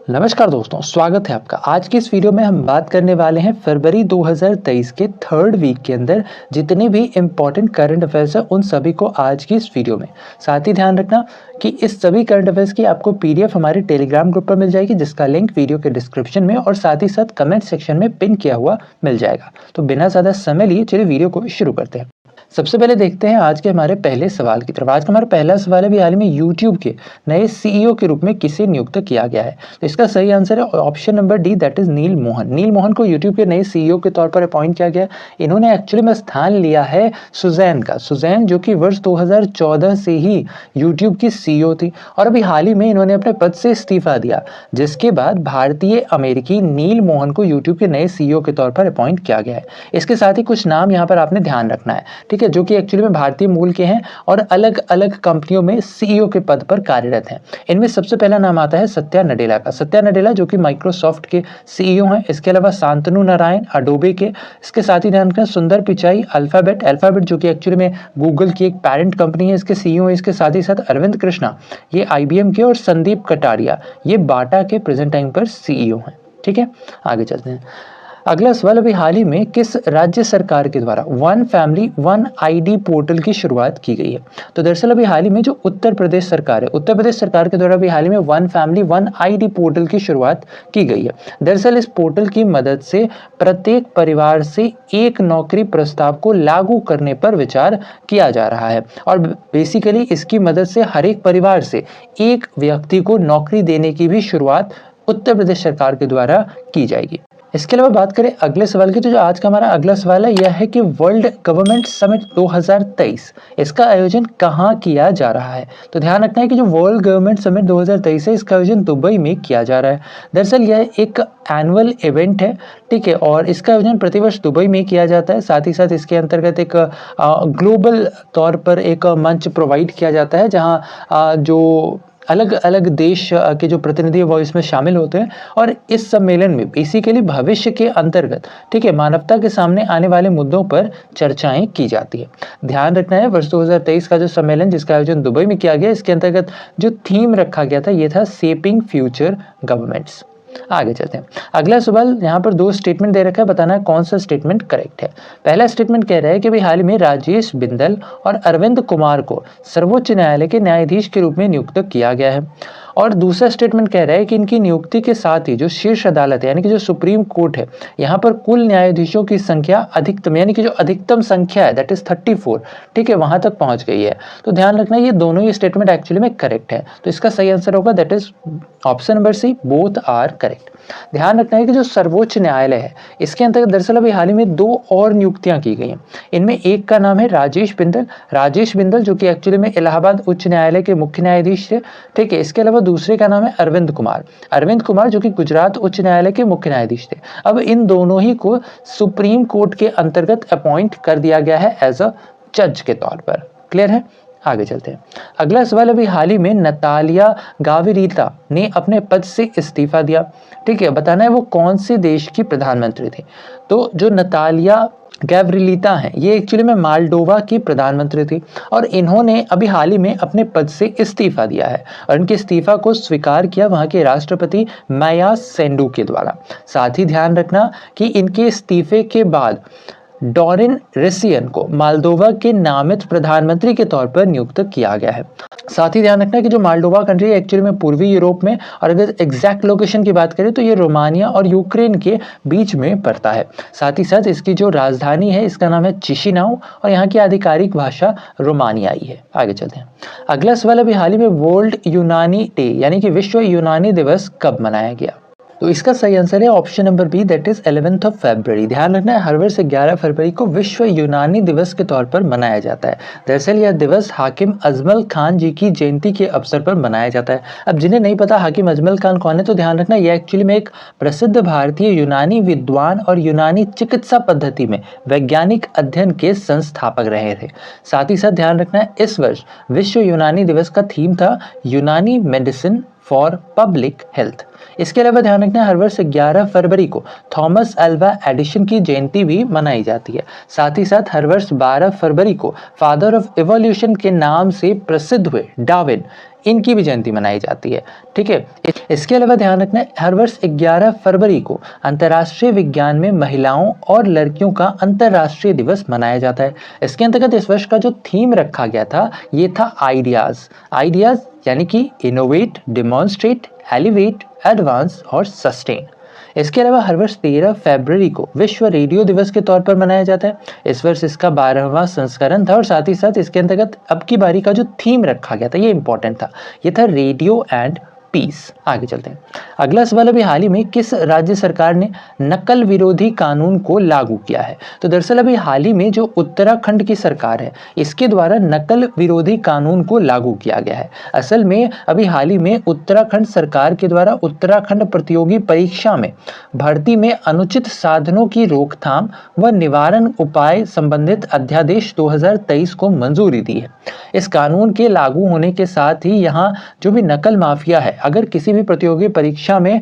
नमस्कार दोस्तों, स्वागत है आपका। आज की इस वीडियो में हम बात करने वाले हैं फरवरी 2023 के थर्ड वीक के अंदर जितने भी इम्पॉर्टेंट करंट अफेयर्स हैं उन सभी को आज की इस वीडियो में। साथ ही ध्यान रखना कि इस सभी करंट अफेयर्स की आपको पीडीएफ हमारे टेलीग्राम ग्रुप पर मिल जाएगी, जिसका लिंक वीडियो के डिस्क्रिप्शन में और साथ ही साथ कमेंट सेक्शन में पिन किया हुआ मिल जाएगा। तो बिना ज़्यादा समय लिए चलिए वीडियो को शुरू करते हैं। सबसे पहले देखते हैं आज के हमारे पहले सवाल की तरफ। आज का हमारा पहला सवाल है, हाल ही में यूट्यूब के नए सीईओ के रूप में किसे नियुक्त किया गया है। तो इसका सही आंसर है option number D, that is Neal Mohan. Neal Mohan को यूट्यूब के नए सीईओ के तौर पर अपॉइंट किया गया। इन्होंने एक्चुअली में स्थान लिया है सुजैन का। सुजैन जो कि वर्ष 2014 से ही यूट्यूब की सीईओ थी और अभी हाल ही में इन्होंने अपने पद से इस्तीफा दिया, जिसके बाद भारतीय अमेरिकी नील मोहन को यूट्यूब के नए सीईओ के तौर पर अपॉइंट किया गया है। इसके साथ ही कुछ नाम यहाँ पर आपने ध्यान रखना है, ठीक है, जो कि एक्चुअली में भारतीय मूल के हैं और अलग अलग कंपनियों में सीईओ के पद पर कार्यरत हैं। इनमें सबसे पहला नाम आता है सत्या नडेला का। सत्या नडेला जो कि माइक्रोसॉफ्ट के सीईओ हैं। इसके अलावा शांतनु नारायण अडोबे के। इसके साथ ही ध्यान रखना सुंदर पिचाई अल्फाबेट जो कि एक्चुअली में गूगल की एक पेरेंट कंपनी है, इसके सीईओ है। इसके साथ ही साथ अरविंद कृष्णा ये आईबीएम के और संदीप कटारिया ये बाटा के प्रेजेंट टाइम पर सीईओ हैं। ठीक है, आगे चलते हैं। अगला सवाल, अभी हाल ही में किस राज्य सरकार के द्वारा one family one ID portal की शुरुआत की गई है। तो दरअसल अभी हाल ही में जो उत्तर प्रदेश सरकार है, उत्तर प्रदेश सरकार के द्वारा अभी हाल ही में one family one ID portal की शुरुआत की गई है। दरअसल इस पोर्टल की मदद से प्रत्येक परिवार से एक नौकरी प्रस्ताव को लागू करने पर विचार किया जा रहा है और बेसिकली इसकी मदद से हर एक परिवार से एक व्यक्ति को नौकरी देने की भी शुरुआत उत्तर प्रदेश सरकार के द्वारा की जाएगी। इसके अलावा बात करें अगले सवाल की, तो जो आज का हमारा अगला सवाल है यह है कि वर्ल्ड गवर्नमेंट समिट 2023 इसका आयोजन कहाँ किया जा रहा है। तो ध्यान रखना है कि जो वर्ल्ड गवर्नमेंट समिट 2023 है इसका आयोजन दुबई में किया जा रहा है। दरअसल यह एक एनुअल इवेंट है, ठीक है, और इसका आयोजन प्रतिवर्ष दुबई में किया जाता है। साथ ही साथ इसके अंतर्गत एक ग्लोबल तौर पर एक मंच प्रोवाइड किया जाता है जहाँ जो अलग अलग देश के जो प्रतिनिधि वो इसमें शामिल होते हैं और इस सम्मेलन में बेसिकली भविष्य के अंतर्गत, ठीक है, मानवता के सामने आने वाले मुद्दों पर चर्चाएं की जाती है। ध्यान रखना है वर्ष 2023 का जो सम्मेलन जिसका आयोजन दुबई में किया गया, इसके अंतर्गत जो थीम रखा गया था ये था शेपिंग फ्यूचर गवर्नमेंट्स। आगे चलते हैं। अगला सवाल, यहाँ पर दो स्टेटमेंट दे रखा है, बताना है कौन सा स्टेटमेंट करेक्ट है। पहला स्टेटमेंट कह रहा है कि भाई हाल ही में राजेश बिंदल और अरविंद कुमार को सर्वोच्च न्यायालय के न्यायाधीश के रूप में नियुक्त किया गया है। और दूसरा स्टेटमेंट कह रहा है कि इनकी नियुक्ति के साथ ही जो शीर्ष अदालत है यानी कि जो सुप्रीम कोर्ट है, यहाँ पर कुल न्यायाधीशों की संख्या अधिकतम यानी कि जो अधिकतम संख्या है दैट इज 34, ठीक है, वहां तक पहुंच गई है। तो ध्यान रखना ये दोनों ही स्टेटमेंट एक्चुअली में करेक्ट है। तो इसका सही आंसर होगा that is option number C, both are correct. ध्यान रखना है कि जो सर्वोच्च न्यायालय है इसके अंतर्गत दरअसल अभी हाल ही में दो और नियुक्तियां की गई हैं। इनमें एक का नाम है राजेश बिंदल जो कि एक्चुअली में इलाहाबाद उच्च न्यायालय के मुख्य न्यायाधीश थे, ठीक है। इसके अलावा दूसरे का नाम है अरविंद कुमार जो कि गुजरात उच्च न्यायालय के मुख्य न्यायाधीश थे। अब इन दोनों ही को सुप्रीम कोर्ट के अंतर्गत अपॉइंट कर दिया गया है एज अ जज के तौर पर। क्लियर है, आगे चलते हैं। अगला सवाल, अभी हाल ही में नतालिया गाविरिता ने अपने पद से इस्तीफा दिया, ठीक है, बताना है वो कौन से देश की प्रधानमंत्री थी। तो जो नतालिया गैव्रिलिता हैं ये एक्चुअली में मालडोवा की प्रधानमंत्री थी और इन्होंने अभी हाल ही में अपने पद से इस्तीफा दिया है और इनके इस्तीफा को स्वीकार किया वहां के राष्ट्रपति माया सेंडू के द्वारा। साथ ही ध्यान रखना कि इनके इस्तीफे के बाद डॉरिन रेसियन को मालदोवा के नामित प्रधानमंत्री के तौर पर नियुक्त किया गया है। साथ ही ध्यान रखना कि जो मालदोवा कंट्री है एक्चुअली में पूर्वी यूरोप में, और अगर एग्जैक्ट लोकेशन की बात करें तो ये रोमानिया और यूक्रेन के बीच में पड़ता है। साथ ही साथ इसकी जो राजधानी है इसका नाम है चिशिनाउ और यहाँ की आधिकारिक भाषा रोमानियाई है। आगे चलते हैं। अगला सवाल, अभी हाल ही में वर्ल्ड यूनानी डे यानी कि विश्व यूनानी दिवस कब मनाया गया। तो इसका सही आंसर है option number B, that is 11 फरवरी। ध्यान रखना है हर वर्ष 11 फरवरी को विश्व यूनानी दिवस के तौर पर मनाया जाता है। दरअसल यह दिवस हाकिम अजमल खान जी की जयंती के अवसर पर मनाया जाता है। अब जिन्हें नहीं पता हाकिम अजमल खान कौन है, तो ध्यान रखना यह एक्चुअली में एक प्रसिद्ध भारतीय यूनानी विद्वान और यूनानी चिकित्सा पद्धति में वैज्ञानिक अध्ययन के संस्थापक रहे थे। साथ ही साथ ध्यान रखना है इस वर्ष विश्व यूनानी दिवस का थीम था यूनानी मेडिसिन फॉर पब्लिक हेल्थ। इसके अलावा ध्यान रखना हर वर्ष 11 फरवरी को थॉमस अल्वा एडिशन की जयंती भी मनाई जाती है। साथ ही साथ हर वर्ष 12 फरवरी को फादर ऑफ इवोल्यूशन के नाम से प्रसिद्ध हुए डार्विन इनकी भी जयंती मनाई जाती है। ठीक है, इसके अलावा ध्यान रखना है हर वर्ष 11 फरवरी को अंतर्राष्ट्रीय विज्ञान में महिलाओं और लड़कियों का अंतर्राष्ट्रीय दिवस मनाया जाता है। इसके अंतर्गत इस वर्ष का जो थीम रखा गया था ये था आइडियाज यानी कि इनोवेट, डेमोन्स्ट्रेट, एलिवेट, एडवांस और सस्टेन। इसके अलावा हर वर्ष 13 फरवरी को विश्व रेडियो दिवस के तौर पर मनाया जाता है। इस वर्ष इसका 12वां संस्करण था और साथ ही साथ इसके अंतर्गत अब की बारी का जो थीम रखा गया था ये इंपॉर्टेंट था, ये था रेडियो एंड पीस। आगे चलते हैं। अगला सवाल अभी हाल ही में किस राज्य सरकार ने नकल विरोधी कानून को लागू किया है? तो दरअसल अभी हाल ही में जो उत्तराखंड की सरकार है इसके द्वारा नकल विरोधी कानून को लागू किया गया है। असल में अभी हाल ही में उत्तराखंड सरकार के द्वारा उत्तराखंड प्रतियोगी परीक्षा में भर्ती में अनुचित साधनों की रोकथाम व निवारण उपाय संबंधित अध्यादेश 2023 को मंजूरी दी है। इस कानून के लागू होने के साथ ही यहाँ जो भी नकल माफिया है अगर किसी भी प्रतियोगी परीक्षा में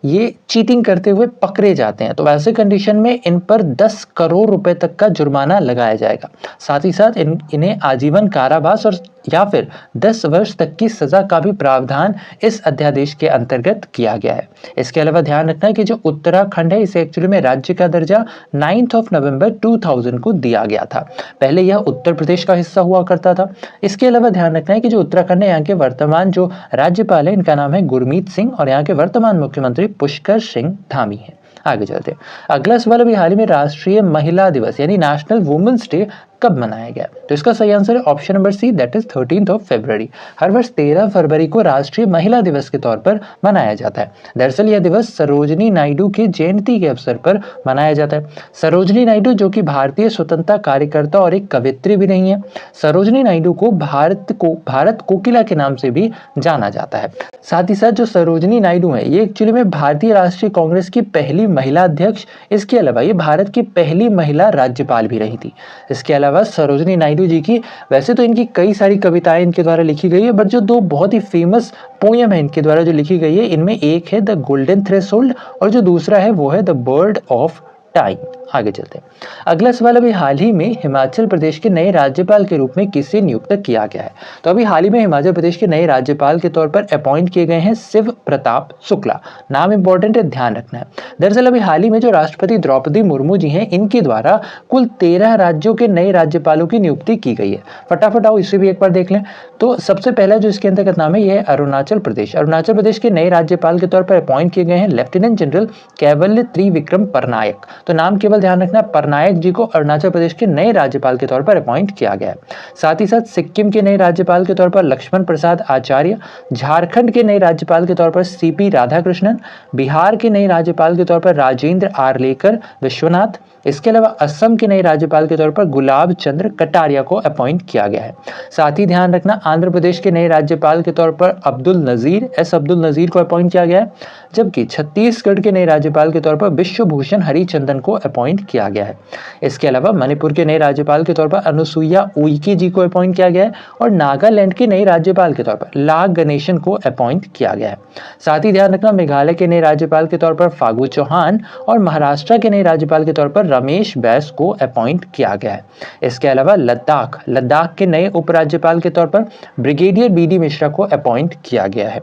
ये चीटिंग करते हुए पकड़े जाते हैं तो वैसे कंडीशन में इन पर 10 करोड़ रुपए तक का जुर्माना लगाया जाएगा। साथ ही साथ इन्हें आजीवन कारावास और या फिर 10 वर्ष तक की सजा का भी प्रावधान इस अध्यादेश के अंतर्गत किया गया है। इसके अलावा ध्यान रखना है कि जो उत्तराखंड है इसे एक्चुअली में राज्य का दर्जा 9 नवंबर 2000 को दिया गया था। पहले यह उत्तर प्रदेश का हिस्सा हुआ करता था। इसके अलावा ध्यान रखना है कि जो उत्तराखंड है यहाँ के वर्तमान जो राज्यपाल है इनका नाम है गुरमीत सिंह और यहाँ के वर्तमान मुख्यमंत्री पुष्कर सिंह धामी है। आगे चलते हैं। अगला सवाल अभी हाल ही में राष्ट्रीय महिला दिवस यानी नेशनल वुमेन्स डे कब मनाया गया? तो इसका सही आंसर है option number C, that is 13 फरवरी। हर वर्ष 13 फरवरी को राष्ट्रीय महिला दिवस के तौर पर मनाया जाता है। दरअसल यह दिवस सरोजिनी नायडू की जयंती के अवसर पर मनाया जाता है। सरोजिनी नायडू जो कि भारतीय स्वतंत्रता कार्यकर्ता और एक कवित्री भी रही है। सरोजिनी नायडू को भारत कोकिला के नाम से भी जाना जाता है। साथ ही साथ जो सरोजिनी नायडू है ये एक्चुअली में भारतीय राष्ट्रीय कांग्रेस की पहली महिला अध्यक्ष, इसके अलावा ये भारत की पहली महिला राज्यपाल भी रही थी। इसके अलावा सरोजिनी नायडू जी की वैसे तो इनकी कई सारी कविताएं इनके द्वारा लिखी गई है, बट जो दो बहुत ही फेमस पोयम है इनके द्वारा जो लिखी गई है इनमें एक है द गोल्डन थ्रेशोल्ड और जो दूसरा है वो है द बर्ड ऑफ टाइम। आगे चलते हैं। अगला सवाल अभी हाल ही में हिमाचल प्रदेश के नए राज्यपाल के रूप में किसे नियुक्त किया गया है? तो अभी हाल ही में हिमाचल प्रदेश के नए राज्यपाल के तौर पर अपॉइंट किए गए हैं शिव प्रताप शुक्ला। नाम इंपॉर्टेंट है, ध्यान रखना है। दरअसल अभी हाल ही में जो राष्ट्रपति द्रौपदी मुर्मू जी हैं इनके द्वारा कुल 13 राज्यों के नए राज्यपालों की नियुक्ति की गई है। फटाफट आओ इसे भी एक बार देख लें। तो सबसे पहला जो इसके अंतर्गत नाम है यह है अरुणाचल प्रदेश। अरुणाचल प्रदेश के नए राज्यपाल के तौर पर अपॉइंट किए गए हैं लेफ्टिनेंट जनरल कैवल्य त्रिविक्रम परनायक। तो नाम केवल ध्यान रखना, परनायक जी को अरुणाचल प्रदेश के नए राज्यपाल के तौर पर अपॉइंट किया गया है। साथ ही साथ सिक्किम के नए राज्यपाल के तौर पर लक्ष्मण प्रसाद आचार्य, झारखंड के नए राज्यपाल के तौर पर सीपी राधाकृष्णन, बिहार के नए राज्यपाल के तौर पर राजेंद्र आर्लेकर विश्वनाथ, इसके अलावा असम के नए राज्यपाल के तौर पर गुलाब चंद्र कटारिया को अपॉइंट किया गया है। साथ ही ध्यान रखना आंध्र प्रदेश के नए राज्यपाल के तौर पर अब्दुल नजीर को अपॉइंट किया गया है, जबकि छत्तीसगढ़ के नए राज्यपाल के तौर पर विश्वभूषण हरिचंदन को अपॉइंट किया गया है। इसके अलावा मणिपुर के नए राज्यपाल के तौर पर अनुसुईया उइके जी को अपॉइंट किया गया है और नागालैंड के नए राज्यपाल के तौर पर लाग गणेशन को अपॉइंट किया गया है। साथ ही ध्यान रखना मेघालय के नए राज्यपाल के तौर पर फागू चौहान और महाराष्ट्र के नए राज्यपाल के तौर पर रमेश बैस को अपॉइंट किया गया है। इसके अलावा लद्दाख के नए उपराज्यपाल के तौर पर ब्रिगेडियर बीडी मिश्रा को अपॉइंट किया गया है।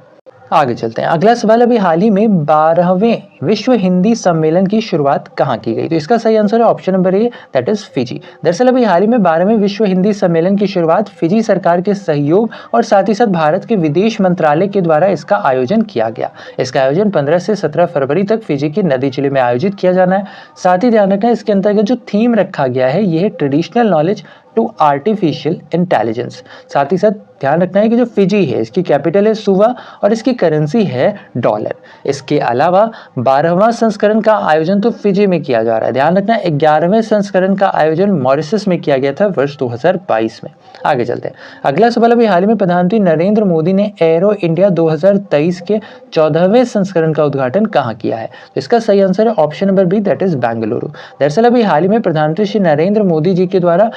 आगे चलते हैं। अगला सवाल अभी हाल ही में 12वें विश्व हिंदी सम्मेलन की शुरुआत कहाँ की गई? तो इसका सही आंसर है option number A, that is Fiji. दरअसल अभी हाल ही में 12वें विश्व हिंदी सम्मेलन की शुरुआत फिजी सरकार के सहयोग और साथ ही साथ भारत के विदेश मंत्रालय के द्वारा इसका आयोजन किया गया। इसका आयोजन 15 से 17 फरवरी तक फिजी के नदी जिले में आयोजित किया जाना है। साथ ही ध्यान रखना इसके अंतर्गत जो थीम रखा गया है यह है traditional knowledge to artificial intelligence. साथ ही साथ ध्यान रखना है कि जो फिजी है इसकी कैपिटल है सुवा और इसकी करेंसी है डॉलर। इसके अलावा 12वां संस्करण का आयोजन तो फिजी में किया जा रहा है। ध्यान रखना 11वें संस्करण का आयोजन मॉरिशस में किया गया था वर्ष 2022 में। आगे चलते हैं। अगला सवाल अभी हाल ही में प्रधानमंत्री नरेंद्र मोदी ने एरो इंडिया 2023 के 14वें संस्करण का उद्घाटन कहाँ किया है? तो इसका सही आंसर है option number B, that is Bengaluru. दरअसल अभी हाल ही में प्रधानमंत्री श्री नरेंद्र मोदी जी के द्वारा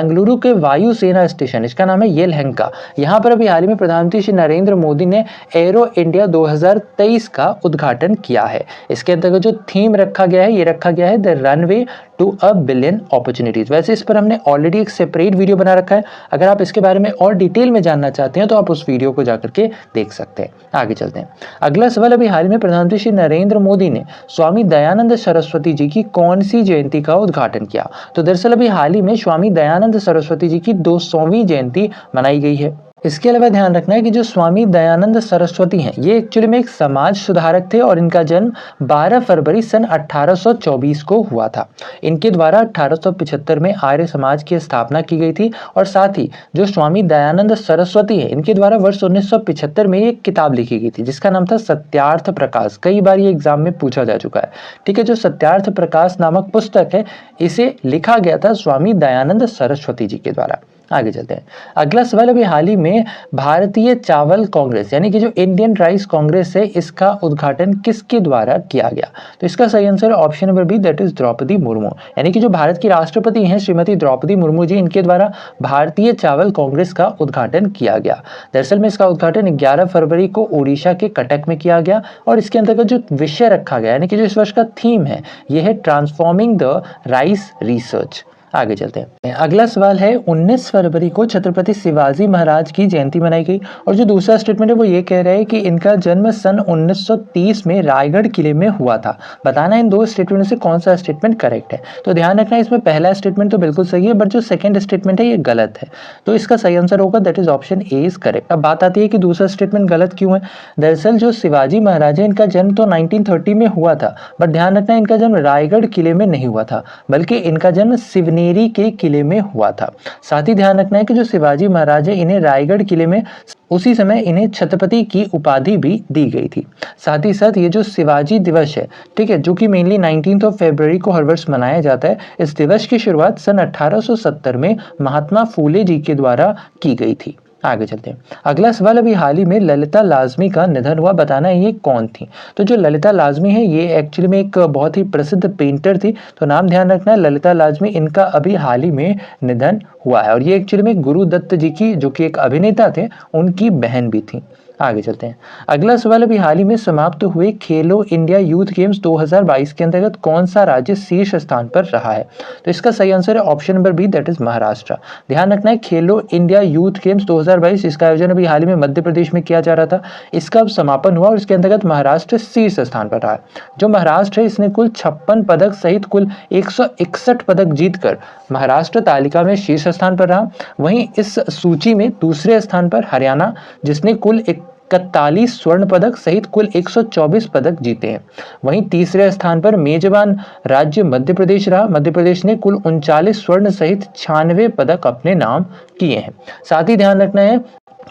बेंगलुरु के वायुसेना स्टेशन, इसका नाम है येलहंका, यहाँ पर अभी हाल ही में प्रधानमंत्री श्री नरेंद्र मोदी ने एरो इंडिया 2023 का उद्घाटन किया है। इसके अंतर्गत जो थीम रखा गया है, ये रखा गया है the runway to a billion opportunities. वैसे इस पर हमने ऑलरेडी एक सेपरेट वीडियो बना रखा है, अगर आप इसके बारे में और डिटेल में जानना चाहते हैं तो आप उस वीडियो को जाकर के देख सकते हैं। आगे चलते हैं। अगला सवाल, अभी हाल में प्रधानमंत्री श्री नरेंद्र मोदी ने स्वामी दयानंद सरस्वती जी की कौन सी जयंती का उद्घाटन किया? तो दरअसल अभी हाल ही में स्वामी दयानंद सरस्वती जी की 200वीं जयंती मनाई गई है। इसके अलावा ध्यान रखना है कि जो स्वामी दयानंद सरस्वती हैं, ये एक्चुअली में एक समाज सुधारक थे और इनका जन्म 12 फरवरी सन 1824 को हुआ था। इनके द्वारा 1875 में आर्य समाज की स्थापना की गई थी और साथ ही जो स्वामी दयानंद सरस्वती है, इनके द्वारा वर्ष 1975 में एक किताब लिखी गई थी जिसका नाम था सत्यार्थ प्रकाश। कई बार ये एग्जाम में पूछा जा चुका है। ठीक है, जो सत्यार्थ प्रकाश नामक पुस्तक है, इसे लिखा गया था स्वामी दयानंद सरस्वती जी के द्वारा। आगे चलते हैं। अगला सवाल, अभी हाल ही में भारतीय चावल कांग्रेस यानी कि जो इंडियन राइस कांग्रेस है, इसका उद्घाटन किसके द्वारा किया गया? तो इसका सही answer option number B, that is Droupadi Murmu, यानी कि जो भारत की राष्ट्रपति हैं श्रीमती द्रौपदी मुर्मू जी, इनके द्वारा भारतीय चावल कांग्रेस का उद्घाटन किया गया। दरअसल में इसका उद्घाटन 11 फरवरी को ओडिशा के कटक में किया गया और इसके अंतर्गत जो विषय रखा गया यानी कि जो इस वर्ष का थीम है, यह है ट्रांसफॉर्मिंग द राइस रिसर्च। आगे चलते हैं। अगला सवाल है, 19 फरवरी को छत्रपति शिवाजी महाराज की जयंती मनाई गई और जो दूसरा स्टेटमेंट है वो ये कह रहा है कि इनका जन्म सन 1930 में रायगढ़ किले में हुआ था। बताना इन दो स्टेटमेंट से कौन सा स्टेटमेंट करेक्ट है। तो ध्यान रखना, इसमें पहला स्टेटमेंट तो बिल्कुल सही है, बट जो सेकंड स्टेटमेंट है ये गलत है। तो इसका सही आंसर होगा that is option A is correct. अब बात आती है कि दूसरा स्टेटमेंट गलत क्यों है। दरअसल जो शिवाजी महाराज है, इनका जन्म तो 1930 में हुआ था, बट ध्यान रखना इनका जन्म रायगढ़ किले में नहीं हुआ था, बल्कि इनका जन्म शिवनेरी के किले में हुआ था। साथ ही ध्यान रखना है कि जो शिवाजी महाराज है, इन्हें रायगढ़ किले में उसी समय इन्हें छत्रपति की उपाधि भी दी गई थी। साथ ही साथ ये जो शिवाजी दिवस है, ठीक है, जो कि मेनली 19 फरवरी को हर वर्ष मनाया जाता है, इस दिवस की शुरुआत सन 1870 में महात्मा फूले जी के द्वारा की गई थी। आगे चलते हैं। अगला सवाल, अभी हाल ही में ललिता लाजमी का निधन हुआ। बताना है ये कौन थी। तो जो ललिता लाजमी है, ये एक्चुअली में एक बहुत ही प्रसिद्ध पेंटर थी। तो नाम ध्यान रखना है ललिता लाजमी, इनका अभी हाल ही में निधन हुआ है और ये एक्चुअली में गुरुदत्त जी की, जो कि एक अभिनेता थे, उनकी बहन भी थी। आगे चलते हैं। अगला सवाल, अभी हाल ही में समाप्त हुए खेलो इंडिया यूथ गेम्स 2022 के अंतर्गत कौन सा राज्य शीर्ष स्थान पर रहा है? तो इसका सही आंसर है option number B, that is Maharashtra. ध्यान रखना है खेलो इंडिया यूथ गेम्स 2022, इसका आयोजन अभी हाल ही में मध्य प्रदेश में किया जा रहा था। इसका अब समापन हुआ और इसके अंतर्गत महाराष्ट्र शीर्ष स्थान पर रहा है। जो महाराष्ट्र है, इसने कुल 56 पदक सहित कुल 161 पदक जीतकर महाराष्ट्र तालिका में शीर्ष स्थान पर रहा। वहीं इस सूची में दूसरे स्थान पर हरियाणा, जिसने कुल 41 स्वर्ण पदक सहित कुल 124 पदक जीते हैं। वहीं तीसरे स्थान पर मेजबान राज्य मध्य प्रदेश रहा। मध्य प्रदेश ने कुल 39 स्वर्ण सहित 96 पदक अपने नाम किए हैं। साथ ही ध्यान रखना है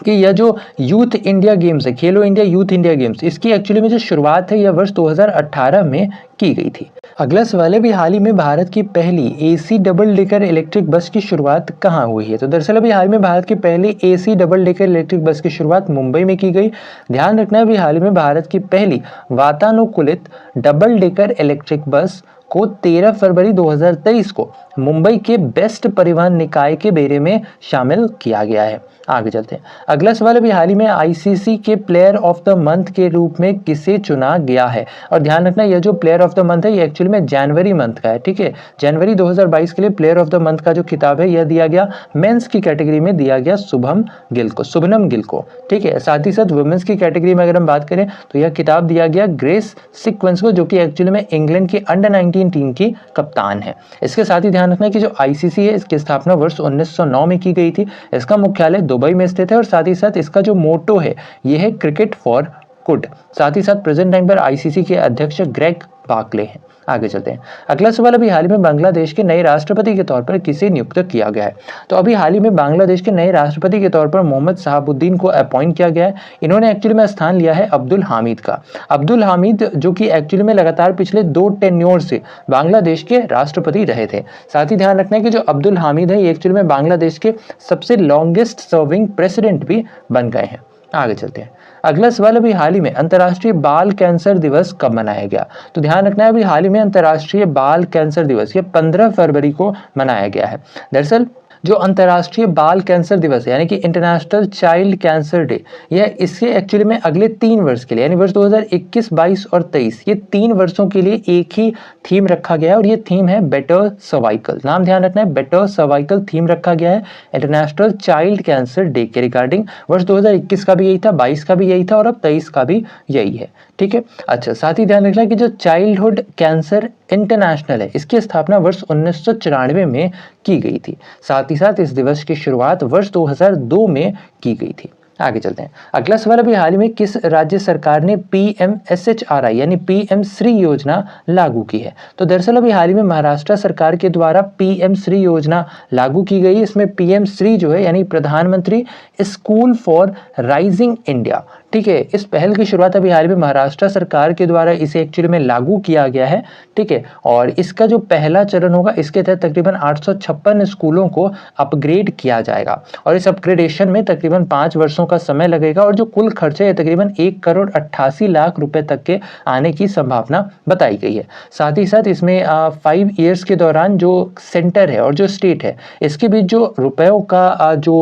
कि यह जो यूथ इंडिया गेम्स है, खेलो इंडिया यूथ इंडिया गेम्स, इसकी एक्चुअली में जो शुरुआत है यह वर्ष 2018 में की गई थी। अगला सवाल है, भी हाल ही में भारत की पहली AC double decker electric bus की शुरुआत कहाँ हुई है? तो दरअसल अभी हाल में भारत की पहली AC double decker electric bus की शुरुआत मुंबई में की गई। ध्यान रखना है, अभी हाल ही में भारत की पहली वातानुकूलित डबल डेकर इलेक्ट्रिक बस को 13 फरवरी 2023 को मुंबई के बेस्ट परिवहन निकाय के बेरे में शामिल किया गया है। आगे चलते हैं। अगला सवाल, अभी हाल ही में आईसीसी के प्लेयर ऑफ द मंथ के रूप में किसे चुना गया है? और ध्यान रखना, यह जो प्लेयर ऑफ द मंथ है, ये एक्चुअली में जनवरी मंथ का है। ठीक है, जनवरी 2022 के लिए प्लेयर ऑफ द मंथ का जो खिताब है, यह दिया गया मेंस की कैटेगरी में दिया गया शुभनम गिल को। ठीक है, साथ ही साथ वुमेन्स की कैटेगरी में अगर हम बात करें तो यह खिताब दिया गया ग्रेस सिक्वेंस को, जो कि एक्चुअली में इंग्लैंड की अंडर 19 टीम की कप्तान है। इसके साथ ही ध्यान रखना कि जो आईसीसी है, इसकी स्थापना वर्ष 1909 में की गई थी। इसका मुख्यालय दुबई में स्थित है और साथ ही साथ इसका जो मोटो है, यह है क्रिकेट फॉर गुड। साथ ही साथ प्रेजेंट टाइम पर आईसीसी के अध्यक्ष ग्रेग बार्कले हैं। आगे चलते हैं। अगला सवाल, अभी हाल ही में बांग्लादेश के नए राष्ट्रपति के तौर पर किसे नियुक्त किया गया है? तो अभी हाल ही में बांग्लादेश के नए राष्ट्रपति के तौर पर मोहम्मद शहाबुद्दीन को अपॉइंट किया गया है। इन्होंने एक्चुअली में स्थान लिया है अब्दुल हामिद का। अब्दुल हामिद जो कि एक्चुअली में लगातार पिछले 2 टेन्योर से बांग्लादेश के राष्ट्रपति रहे थे। साथ ही ध्यान रखना है कि जो अब्दुल हामिद है, ये एक्चुअली में बांग्लादेश के सबसे लॉन्गेस्ट सर्विंग प्रेसिडेंट भी बन गए हैं। आगे चलते हैं। अगला सवाल, अभी हाल ही में अंतर्राष्ट्रीय बाल कैंसर दिवस कब मनाया गया? तो ध्यान रखना है, अभी हाल ही में अंतर्राष्ट्रीय बाल कैंसर दिवस ये 15 फरवरी को मनाया गया है। दरअसल जो अंतर्राष्ट्रीय बाल कैंसर दिवस है यानी कि इंटरनेशनल चाइल्ड कैंसर डे, यह इसके एक्चुअली में अगले 3 वर्ष के लिए यानी वर्ष 2021, 22 और 23 ये 3 वर्षों के लिए एक ही थीम रखा गया है और ये थीम है बेटर सर्वाइकल। नाम ध्यान रखना है, बेटर सर्वाइकल थीम रखा गया है इंटरनेशनल चाइल्ड कैंसर डे के रिगार्डिंग। वर्ष 2021 का भी यही था, 22 का भी यही था और अब 23 का भी यही है। ठीक है, अच्छा साथ ही ध्यान रखना कि जो चाइल्डहुड कैंसर इंटरनेशनल है इसकी स्थापना वर्ष 1994 में की गई थी। साथ ही साथ इस दिवस की शुरुआत वर्ष 2002 में की गई थी। आगे चलते हैं, अगला सवाल अभी हाल ही में किस राज्य सरकार ने PMSHRI यानी PM श्री योजना लागू की है? तो दरअसल अभी हाल ही में महाराष्ट्र सरकार के द्वारा PM श्री योजना लागू की गई। इसमें PM श्री जो है यानी प्रधानमंत्री स्कूल फॉर राइजिंग इंडिया, ठीक है, इस पहल की शुरुआत अभी हाल में महाराष्ट्र सरकार के द्वारा इसे एक्चुअली में लागू किया गया है। ठीक है, और इसका जो पहला चरण होगा इसके तहत तकरीबन 856 स्कूलों को अपग्रेड किया जाएगा और इस अपग्रेडेशन में तकरीबन 5 वर्षों का समय लगेगा और जो कुल खर्चा है तकरीबन 1,88,00,000 रुपए तक के आने की संभावना बताई गई है। साथ ही साथ इसमें 5 ईयर्स के दौरान जो सेंटर है और जो स्टेट है इसके बीच जो रुपयों का जो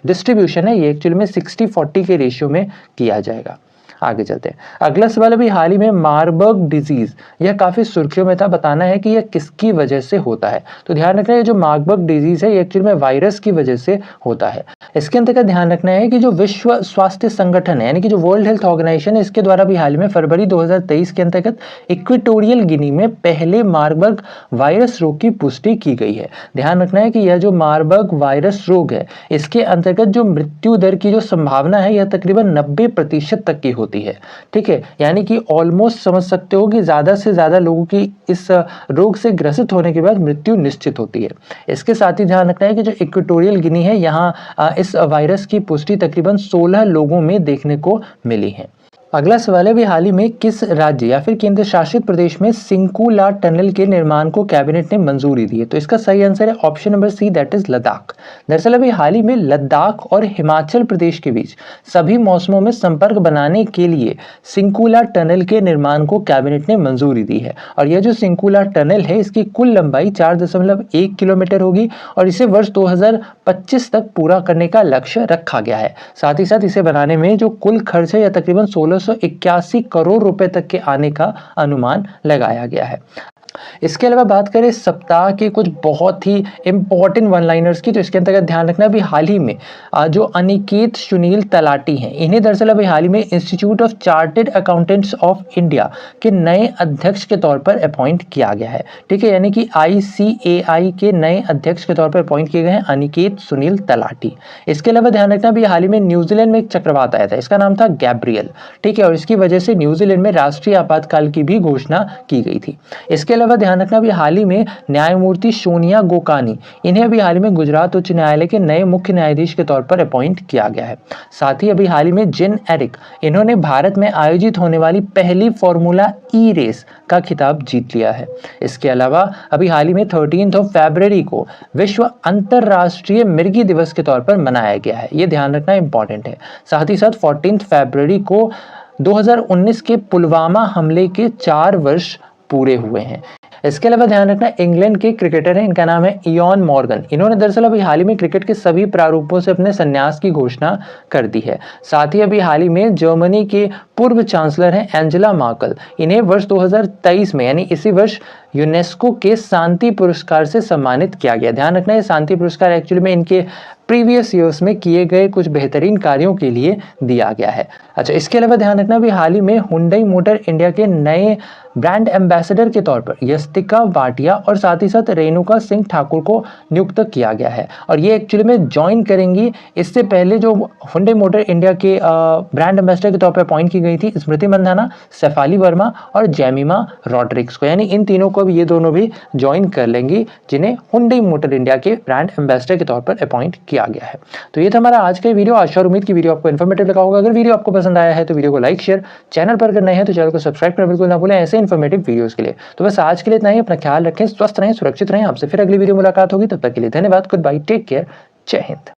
डिस्ट्रीब्यूशन है ये एक्चुअली में 60-40 के रेशियो में किया जाएगा। आगे चलते हैं, अगला सवाल अभी हाल ही में मार्बर्ग डिजीज, यह काफी सुर्खियों में था, बताना है कि यह किसकी वजह से होता है। तो ध्यान रखना है जो मार्बर्ग डिजीज है ये एक्चुअली में वायरस की वजह से होता है। इसके अंतर्गत ध्यान रखना है कि जो विश्व स्वास्थ्य संगठन है यानी कि जो वर्ल्ड हेल्थ ऑर्गेनाइजेशन है इसके द्वारा भी हाल में फरवरी 2023 के अंतर्गत इक्वेटोरियल गिनी में पहले मार्बर्ग वायरस रोग की पुष्टि की गई है। ध्यान रखना है कि यह जो मार्बर्ग वायरस रोग है इसके अंतर्गत जो मृत्यु दर की जो संभावना है यह तकरीबन 90% तक की होती है। ठीक है, यानी कि ऑलमोस्ट समझ सकते हो कि ज्यादा से ज्यादा लोगों की इस रोग से ग्रसित होने के बाद मृत्यु निश्चित होती है। इसके साथ ही ध्यान रखना है कि जो इक्वेटोरियल गिनी है यहाँ इस वायरस की पुष्टि तकरीबन 16 लोगों में देखने को मिली है। अगला सवाल है भी हाल ही में किस राज्य या फिर केंद्र शासित प्रदेश में सिंकुला टनल के निर्माण को कैबिनेट ने मंजूरी दी है? तो इसका सही आंसर है option number C, that is Ladakh. दरअसल अभी हाल ही में लद्दाख और हिमाचल प्रदेश के बीच सभी मौसमों में संपर्क बनाने के लिए सिंकुला टनल के निर्माण को कैबिनेट ने मंजूरी दी है और यह जो सिंकुला टनल है इसकी कुल लंबाई 4.1 किलोमीटर होगी और इसे वर्ष 2025 तक पूरा करने का लक्ष्य रखा गया है। साथ ही साथ इसे बनाने में जो कुल खर्च है यह तकरीबन 1681 करोड़ रुपए तक के आने का अनुमान लगाया गया है। इसके अलावा बात करें सप्ताह के कुछ बहुत ही इंपॉर्टेंट वन लाइनर्स की, तो इसके अंतर्गत ध्यान रखना अभी हाल ही में जो अनिकेत सुनील तलाटी हैं इन्हें दरअसल अभी हाल ही में institute of chartered accountants of India के नए अध्यक्ष के तौर पर अपॉइंट किया गया है। ठीक है, यानी कि ICAI के नए अध्यक्ष के तौर पर अपॉइंट किए गए हैं अनिकेत सुनील तलाटी। इसके अलावा ध्यान रखना अभी हाल ही में न्यूजीलैंड में एक चक्रवात आया था, इसका नाम था गैब्रियल। ठीक है, और इसकी वजह से न्यूजीलैंड में राष्ट्रीय आपातकाल की भी घोषणा की गई थी। इसके अलावा ध्यान रखना भी हाल ही में न्यायमूर्ति सोनिया गोकानी इन्हें अभी हाल ही में गुजरात उच्च न्यायालय के नए मुख्य न्यायाधीश के तौर पर अपॉइंट किया गया है। साथ ही अभी हाल ही में जिन एरिक इन्होंने भारत में आयोजित होने वाली पहली फॉर्मूला ई रेस का खिताब जीत लिया है। इसके अलावा अभी हाल ही में 13 फरवरी को विश्व अंतरराष्ट्रीय मिर्गी दिवस के तौर पर मनाया गया है, ये ध्यान रखना इंपॉर्टेंट है। साथ ही साथ 14 फरवरी को 2019 के पुलवामा हमले के 4 वर्ष पूरे हुए हैं। इसके अलावा ध्यान रखना इंग्लैंड के क्रिकेटर हैं, इनका नाम है इयान मॉर्गन। इन्होंने दरअसल अभी हाल ही में क्रिकेट के सभी प्रारूपों से अपने संन्यास की घोषणा कर दी है। साथ ही अभी हाल ही में जर्मनी के पूर्व चांसलर हैं एंजेला मार्केल, इन्हें वर्ष 2023 में यानी इसी वर्ष यूनेस्को के शांति पुरस्कार से सम्मानित किया गया। ध्यान रखना ये शांति पुरस्कार एक्चुअली में इनके प्रीवियस ईयर्स में किए गए कुछ बेहतरीन कार्यों के लिए दिया गया है। अच्छा, इसके अलावा ध्यान रखना भी हाल ही में हुंडई मोटर इंडिया के नए ब्रांड एम्बेसडर के तौर पर यस्तिका भाटिया और साथ ही साथ रेणुका सिंह ठाकुर को नियुक्त किया गया है और ये एक्चुअली में ज्वाइन करेंगी। इससे पहले जो हुंडई मोटर इंडिया के ब्रांड एम्बेसडर के तौर पर अपॉइंट की गई थी स्मृति मंदाना, शेफाली वर्मा और जेमिमा रॉड्रिक्स को, यानी इन तीनों को भी ये दोनों भी ज्वाइन कर लेंगी जिन्हें हुंडई मोटर इंडिया के ब्रांड एम्बेसडर के तौर पर अपॉइंट किया गया है। तो ये था हमारा आज का वीडियो। आशा और उम्मीद की वीडियो आपको इन्फॉर्मेटिव लगा होगा। अगर वीडियो आपको पसंद आया है तो वीडियो को लाइक शेयर, चैनल पर अगर नए हैं तो चैनल को सब्सक्राइब करना बिल्कुल ना भूलें ऐसे इन्फॉर्मेटिव वीडियोस के लिए। तो बस आज के लिए इतना ही, अपना ख्याल रखें, स्वस्थ रहें, सुरक्षित रहें। आपसे फिर अगली वीडियो मुलाकात होगी, तब तक के लिए धन्यवाद, गुड बाय, टेक केयर, जय हिंद।